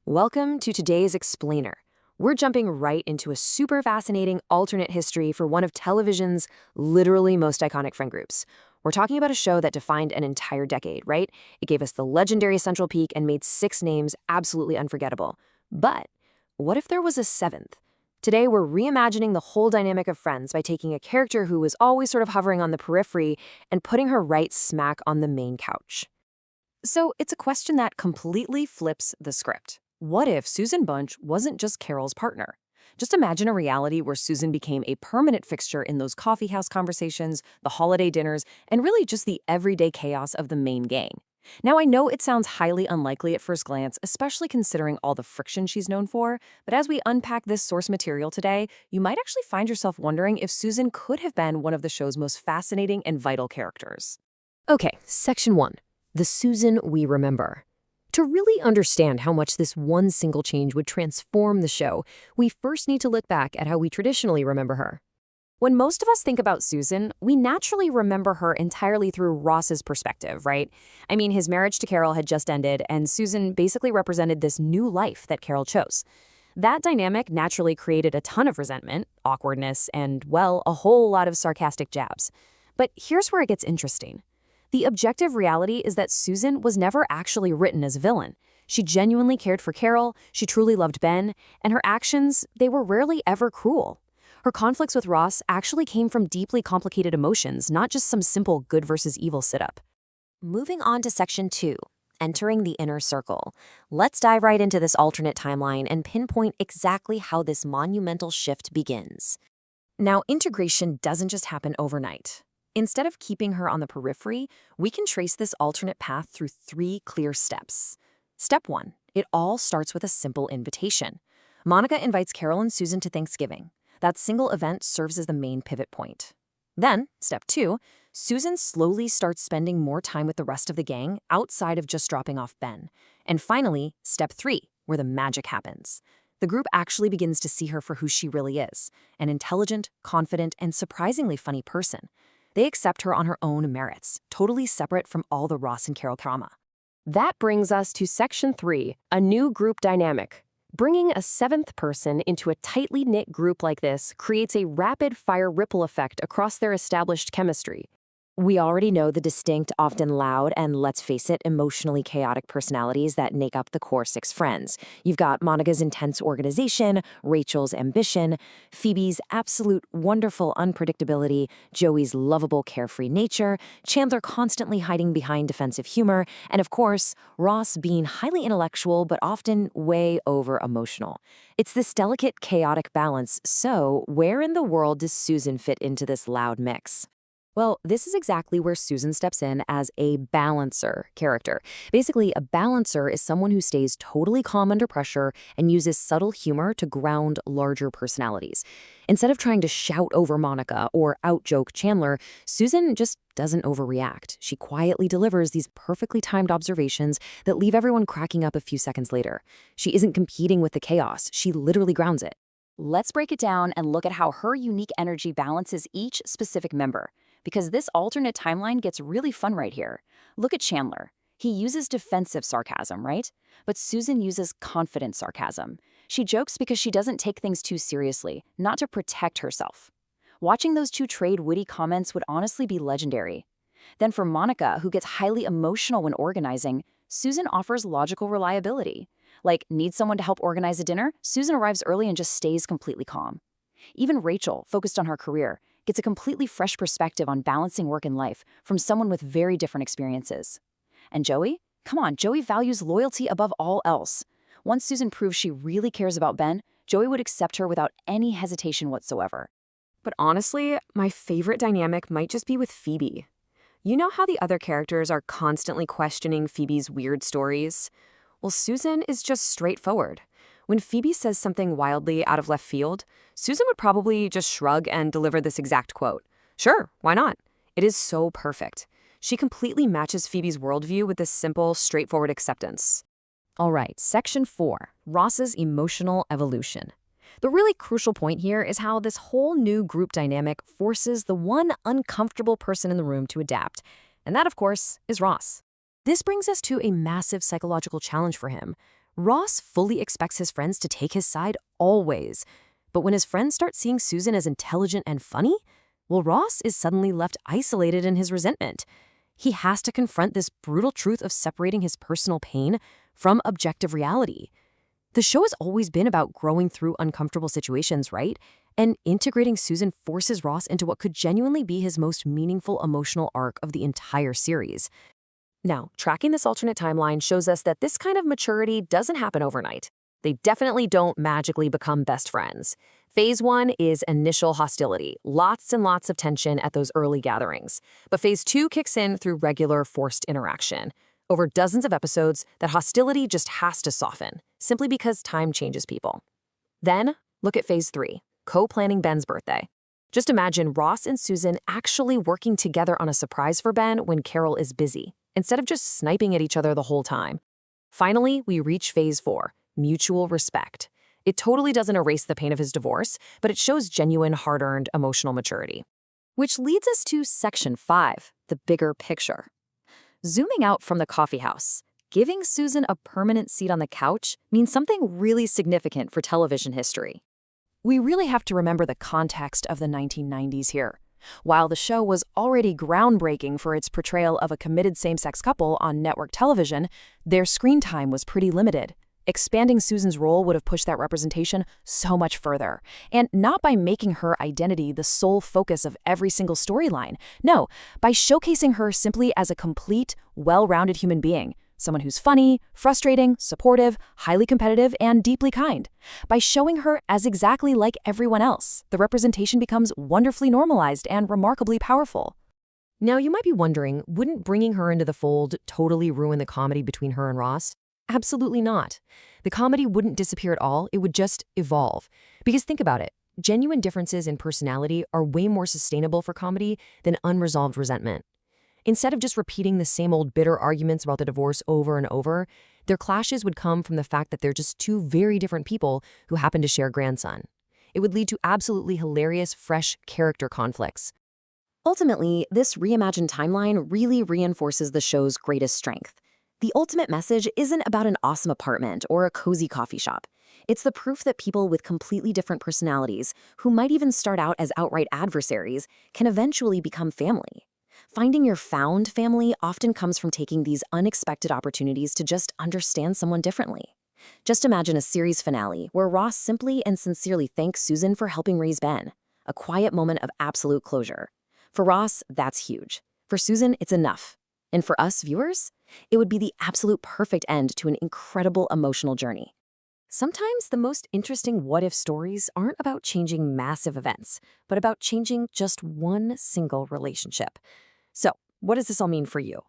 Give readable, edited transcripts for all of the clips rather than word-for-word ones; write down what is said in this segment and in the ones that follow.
Welcome to today's Explainer. We're jumping right into a super fascinating alternate history for one of television's literally most iconic friend groups. We're talking about a show that defined an entire decade, right? It gave us the legendary Central Peak and made 6 names absolutely unforgettable. But what if there was a 7th? Today, we're reimagining the whole dynamic of Friends by taking a character who was always sort of hovering on the periphery and putting her right smack on the main couch. So it's a question that completely flips the script. What if Susan Bunch wasn't just Carol's partner? Just imagine a reality where Susan became a permanent fixture in those coffeehouse conversations, the holiday dinners, and really just the everyday chaos of the main gang. Now, I know it sounds highly unlikely at first glance, especially considering all the friction she's known for, but as we unpack this source material today, you might actually find yourself wondering if Susan could have been one of the show's most fascinating and vital characters. Okay, Section 1. The Susan we remember. To really understand how much this one single change would transform the show, we first need to look back at how we traditionally remember her. When most of us think about Susan, we naturally remember her entirely through Ross's perspective, right? I mean, his marriage to Carol had just ended, and Susan basically represented this new life that Carol chose. That dynamic naturally created a ton of resentment, awkwardness, and, well, a whole lot of sarcastic jabs. But here's where it gets interesting. The objective reality is that Susan was never actually written as a villain. She genuinely cared for Carol, she truly loved Ben, and her actions, they were rarely ever cruel. Her conflicts with Ross actually came from deeply complicated emotions, not just some simple good versus evil sit-up. Moving on to Section 2, entering the inner circle. Let's dive right into this alternate timeline and pinpoint exactly how this monumental shift begins. Now, integration doesn't just happen overnight. Instead of keeping her on the periphery, we can trace this alternate path through 3 clear steps. Step 1, it all starts with a simple invitation. Monica invites Carol and Susan to Thanksgiving. That single event serves as the main pivot point. Then, Step 2, Susan slowly starts spending more time with the rest of the gang outside of just dropping off Ben. And finally, Step 3, where the magic happens. The group actually begins to see her for who she really is, an intelligent, confident, and surprisingly funny person. They accept her on her own merits, totally separate from all the Ross and Carol drama. That brings us to Section 3, a new group dynamic. Bringing a 7th person into a tightly knit group like this creates a rapid-fire ripple effect across their established chemistry. We already know the distinct, often loud, and let's face it, emotionally chaotic personalities that make up the core 6 friends. You've got Monica's intense organization, Rachel's ambition, Phoebe's absolute wonderful unpredictability, Joey's lovable carefree nature, Chandler constantly hiding behind defensive humor, and of course, Ross being highly intellectual but often way over-emotional. It's this delicate, chaotic balance, so where in the world does Susan fit into this loud mix? Well, this is exactly where Susan steps in as a balancer character. Basically, a balancer is someone who stays totally calm under pressure and uses subtle humor to ground larger personalities. Instead of trying to shout over Monica or outjoke Chandler, Susan just doesn't overreact. She quietly delivers these perfectly timed observations that leave everyone cracking up a few seconds later. She isn't competing with the chaos, she literally grounds it. Let's break it down and look at how her unique energy balances each specific member. Because this alternate timeline gets really fun right here. Look at Chandler. He uses defensive sarcasm, right? But Susan uses confident sarcasm. She jokes because she doesn't take things too seriously, not to protect herself. Watching those two trade witty comments would honestly be legendary. Then for Monica, who gets highly emotional when organizing, Susan offers logical reliability. Like, needs someone to help organize a dinner? Susan arrives early and just stays completely calm. Even Rachel, focused on her career, gets a completely fresh perspective on balancing work and life from someone with very different experiences. And Joey? Come on, Joey values loyalty above all else. Once Susan proves she really cares about Ben, Joey would accept her without any hesitation whatsoever. But honestly, my favorite dynamic might just be with Phoebe. You know how the other characters are constantly questioning Phoebe's weird stories? Well, Susan is just straightforward. When Phoebe says something wildly out of left field, Susan would probably just shrug and deliver this exact quote. Sure, why not? It is so perfect. She completely matches Phoebe's worldview with this simple, straightforward acceptance. All right, Section 4, Ross's emotional evolution. The really crucial point here is how this whole new group dynamic forces the one uncomfortable person in the room to adapt. And that, of course, is Ross. This brings us to a massive psychological challenge for him. Ross fully expects his friends to take his side always. But when his friends start seeing Susan as intelligent and funny, well, Ross is suddenly left isolated in his resentment. He has to confront this brutal truth of separating his personal pain from objective reality. The show has always been about growing through uncomfortable situations, right? And integrating Susan forces Ross into what could genuinely be his most meaningful emotional arc of the entire series. Now, tracking this alternate timeline shows us that this kind of maturity doesn't happen overnight. They definitely don't magically become best friends. Phase 1 is initial hostility, lots and lots of tension at those early gatherings. But Phase 2 kicks in through regular forced interaction. Over dozens of episodes, that hostility just has to soften, simply because time changes people. Then, look at Phase 3, co-planning Ben's birthday. Just imagine Ross and Susan actually working together on a surprise for Ben when Carol is busy, instead of just sniping at each other the whole time. Finally, we reach Phase 4, mutual respect. It totally doesn't erase the pain of his divorce, but it shows genuine, hard-earned emotional maturity. Which leads us to Section 5, the bigger picture. Zooming out from the coffee house, giving Susan a permanent seat on the couch means something really significant for television history. We really have to remember the context of the 1990s here. While the show was already groundbreaking for its portrayal of a committed same-sex couple on network television, their screen time was pretty limited. Expanding Susan's role would have pushed that representation so much further. And not by making her identity the sole focus of every single storyline. No, by showcasing her simply as a complete, well-rounded human being. Someone who's funny, frustrating, supportive, highly competitive, and deeply kind. By showing her as exactly like everyone else, the representation becomes wonderfully normalized and remarkably powerful. Now, you might be wondering, wouldn't bringing her into the fold totally ruin the comedy between her and Ross? Absolutely not. The comedy wouldn't disappear at all, it would just evolve. Because think about it, genuine differences in personality are way more sustainable for comedy than unresolved resentment. Instead of just repeating the same old bitter arguments about the divorce over and over, their clashes would come from the fact that they're just two very different people who happen to share a grandson. It would lead to absolutely hilarious, fresh character conflicts. Ultimately, this reimagined timeline really reinforces the show's greatest strength. The ultimate message isn't about an awesome apartment or a cozy coffee shop. It's the proof that people with completely different personalities, who might even start out as outright adversaries, can eventually become family. Finding your found family often comes from taking these unexpected opportunities to just understand someone differently. Just imagine a series finale where Ross simply and sincerely thanks Susan for helping raise Ben. A quiet moment of absolute closure. For Ross, that's huge. For Susan, it's enough. And for us viewers, it would be the absolute perfect end to an incredible emotional journey. Sometimes the most interesting what-if stories aren't about changing massive events, but about changing just one single relationship. So, what does this all mean for you?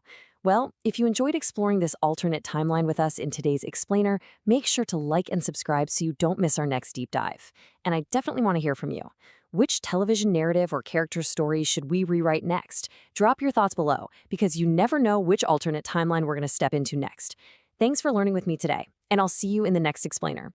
Well, if you enjoyed exploring this alternate timeline with us in today's Explainer, make sure to like and subscribe so you don't miss our next deep dive. And I definitely want to hear from you. Which television narrative or character story should we rewrite next? Drop your thoughts below, because you never know which alternate timeline we're going to step into next. Thanks for learning with me today, and I'll see you in the next Explainer.